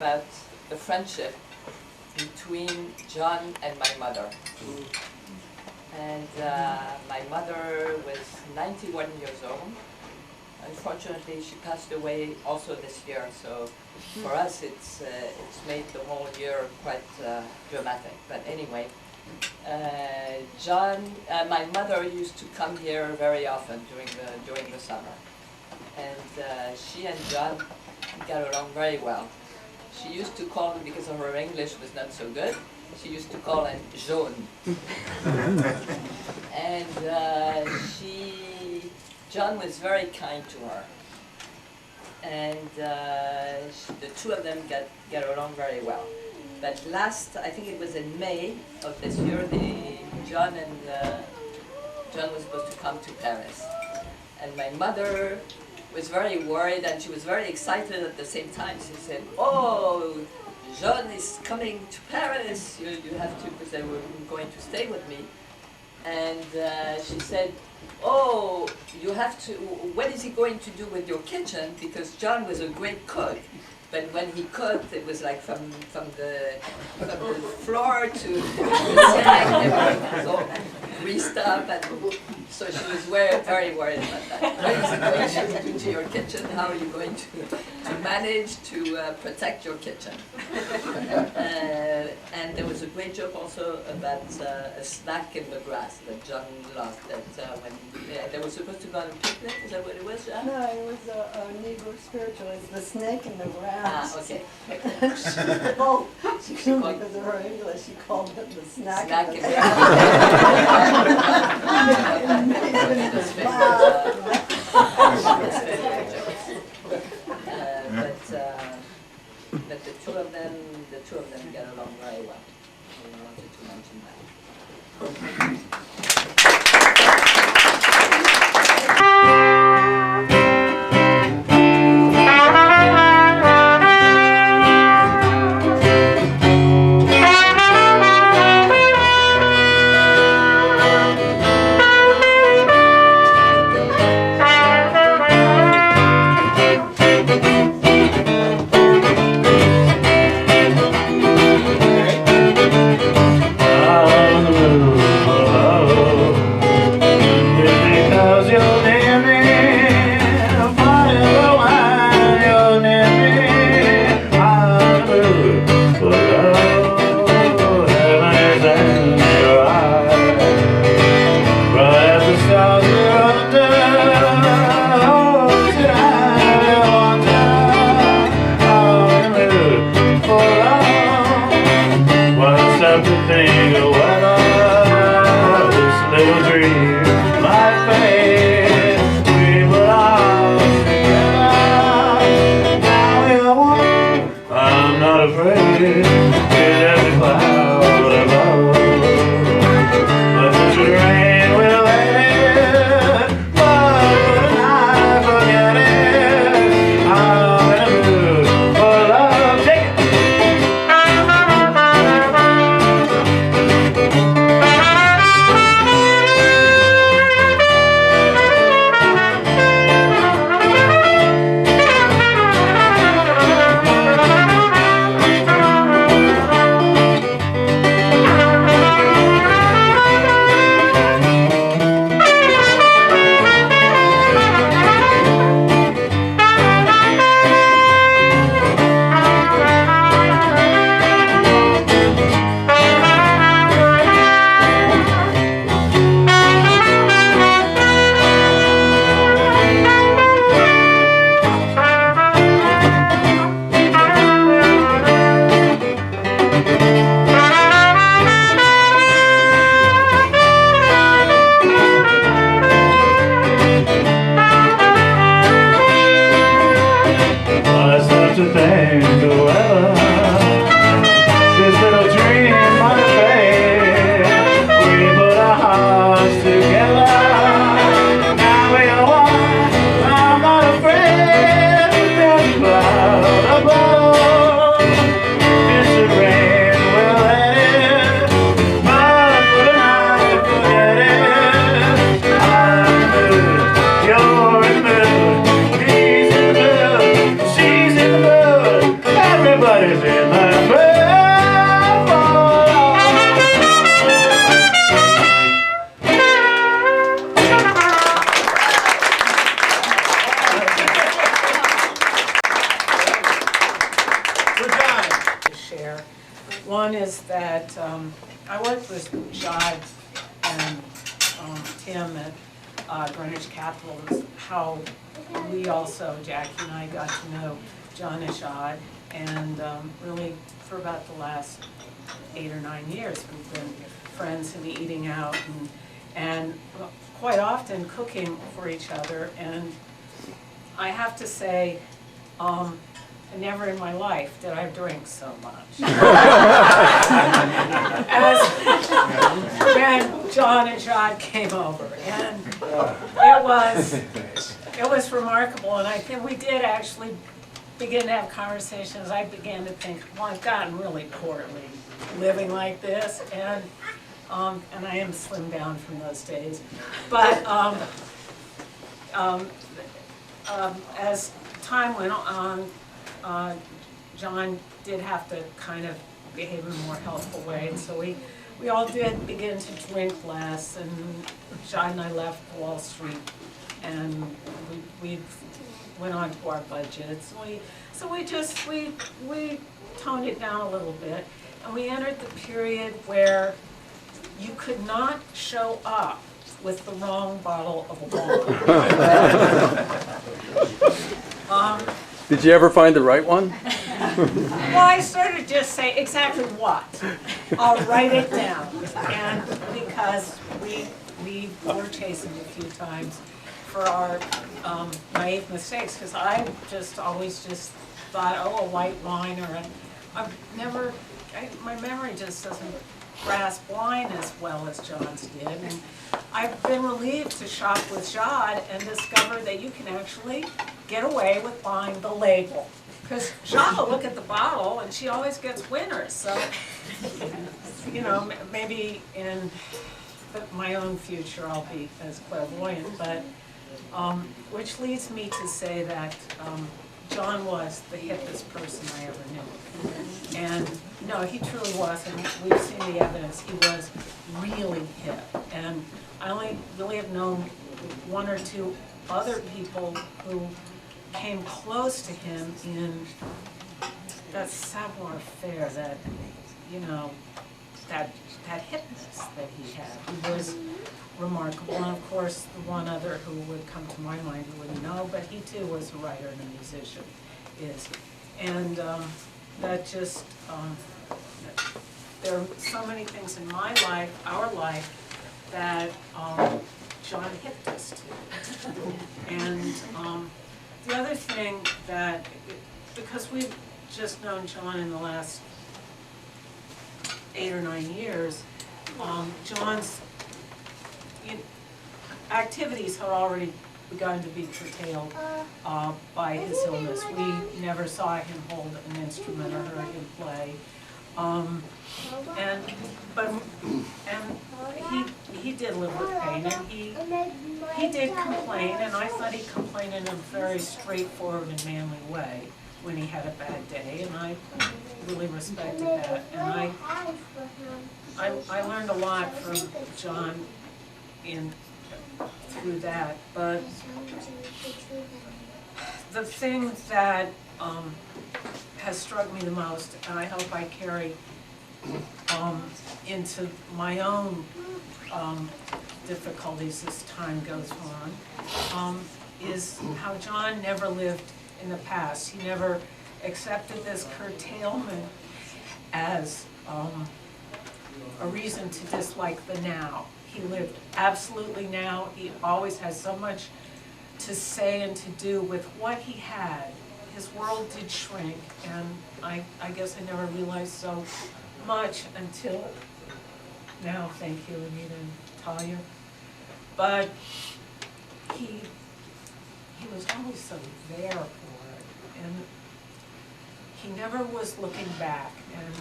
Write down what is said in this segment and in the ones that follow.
about the friendship between John and my mother. And my mother was 91 years old. Unfortunately, she passed away also this year, so for us it's made the whole year quite dramatic. But anyway, my mother used to come here very often during the summer, and she and John got along very well. She used to call him, because her English was not so good, she used to call him Jaune. And John was very kind to her. And the two of them get along very well. But I think it was in May of this year, John was supposed to come to Paris. And my mother was very worried, and she was very excited at the same time. She said, "Oh, John is coming to Paris. You have to," because they were going to stay with me. And she said, "Oh, you have to, what is he going to do with your kitchen?" Because John was a great cook. But when he cooked, it was like from the floor to the ceiling, everything was all greased up, and so she was very worried about that. What is he going to do to your kitchen? How are you going to manage to protect your kitchen? And there was a great joke also about a snack in the grass that John loved. That when they were supposed to go on a picnic, is that what it was? Yeah? No, it was a Negro spiritual. It's the snake in the grass. Ah, okay. She couldn't, because of her English, she called it the snack in the Snack grass. But the two of them get along very well. I wanted to mention that. boys in the band fall off. We're done. To share. One is that I worked with Jod and Tim at Greenwich Capital. Is how we also, Jackie and I, got to know John and Jod, and really for about the last 8 or 9 years we've been friends and eating out and quite often cooking for each other. And I have to say, never in my life did I drink so much as when John and Jod came over, and it was remarkable. And I think we did actually begin to have conversations. I began to think, well, I've gotten really poorly living like this, and I am slimmed down from those days. But as time went on, John did have to kind of behave in a more healthful way, and so we all did begin to drink less, and John and I left Wall Street, and we went on to our budgets. So we toned it down a little bit, and we entered the period where you could not show up with the wrong bottle of wine. Did you ever find the right one? Well, I started to just say exactly what. I'll write it down. And because we were chastened a few times for our naive mistakes, because I just always just thought, oh, a white wine, or my memory just doesn't grasp wine as well as John's did. And I've been relieved to shop with Jod and discover that you can actually get away with buying the label. Because Jod will look at the bottle and she always gets winners. So, you know, maybe in my own future I'll be as clairvoyant. But, which leads me to say that John was the hippest person I ever knew. And no, he truly was, and we've seen the evidence. He was really hip. And I only really have known one or two other people who came close to him in that savoir-faire, that, you know, that hipness that he had. He was remarkable. And of course, the one other who would come to my mind who wouldn't know, but he too was a writer and a musician, and that just, there are so many things in my life, our life, that John hipped us to. And the other thing that, because we've just known John in the last 8 or 9 years, John's activities had already begun to be curtailed by his illness. We never saw him hold an instrument or heard him play. And he did live with pain, and he did complain, and I thought he complained in a very straightforward and manly way when he had a bad day, and I really respected that. And I learned a lot from John through that. But the thing that has struck me the most, and I hope I carry into my own difficulties as time goes on, is how John never lived in the past. He never accepted this curtailment as a reason to dislike the now. He lived absolutely now. He always has so much to say and to do with what he had. His world did shrink, and I guess I never realized so much until now. Thank you, Anita and Talia. But he was always so there for it, and he never was looking back. And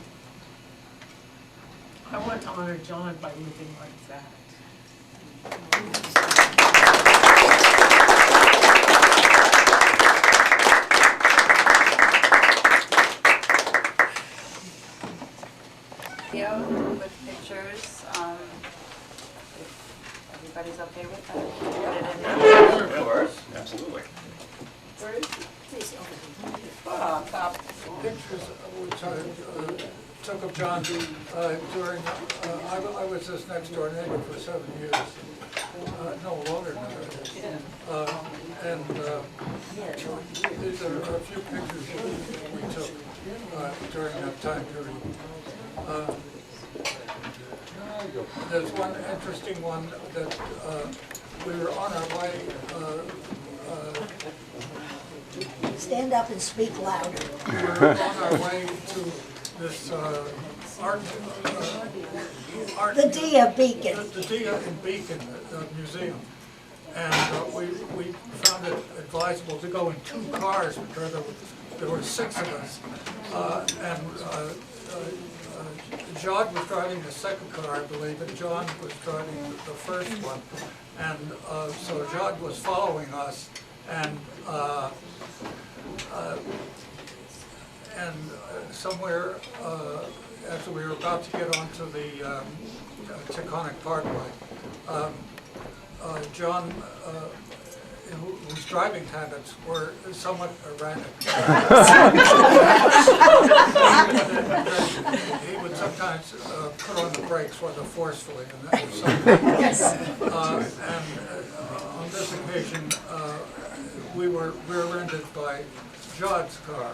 I want to honor John by living like that. video with pictures, if everybody's okay with that, put it in there. That works, absolutely. Pictures which I took of John during, I was his next door neighbor for 7 years. No, longer than that. And these are a few pictures we took during that time period. There's one interesting one that we were on our way. Stand up and speak louder. We were on our way to this art. The Dia Beacon. The Dia in Beacon Museum. And we found it advisable to go in 2 cars because there were 6 of us. John was driving the second car, I believe, and John was driving the first one. And so John was following us, and somewhere as we were about to get onto the Taconic Parkway, John, whose driving habits were somewhat erratic. He would sometimes put on the brakes rather forcefully, and that was something. And on this occasion, we were rear-ended by John's car.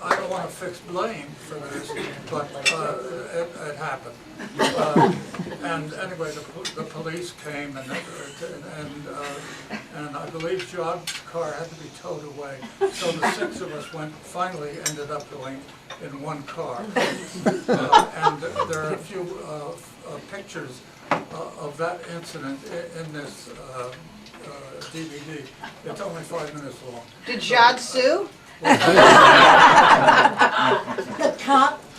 I don't want to fix blame for this, but it happened. And anyway, the police came, and I believe John's car had to be towed away. So the 6 of us finally ended up going in 1 car. And there are a few pictures of that incident in this DVD. It's only 5 minutes long. Did Jod sue?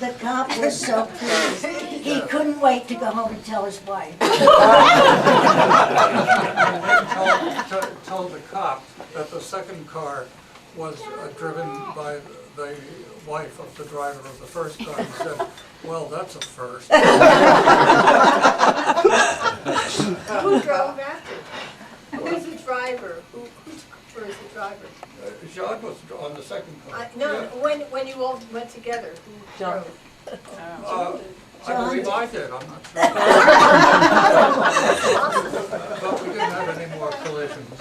The cop was so pleased. He couldn't wait to go home and tell his wife. Told the cop that the second car was driven by the wife of the driver of the first car. He said, "Well, that's a first." Who drove after? Who's the driver? Who's the driver? John was on the second car. No, when you all went together, who drove? I believe I did, I'm not sure. But we didn't have any more collisions.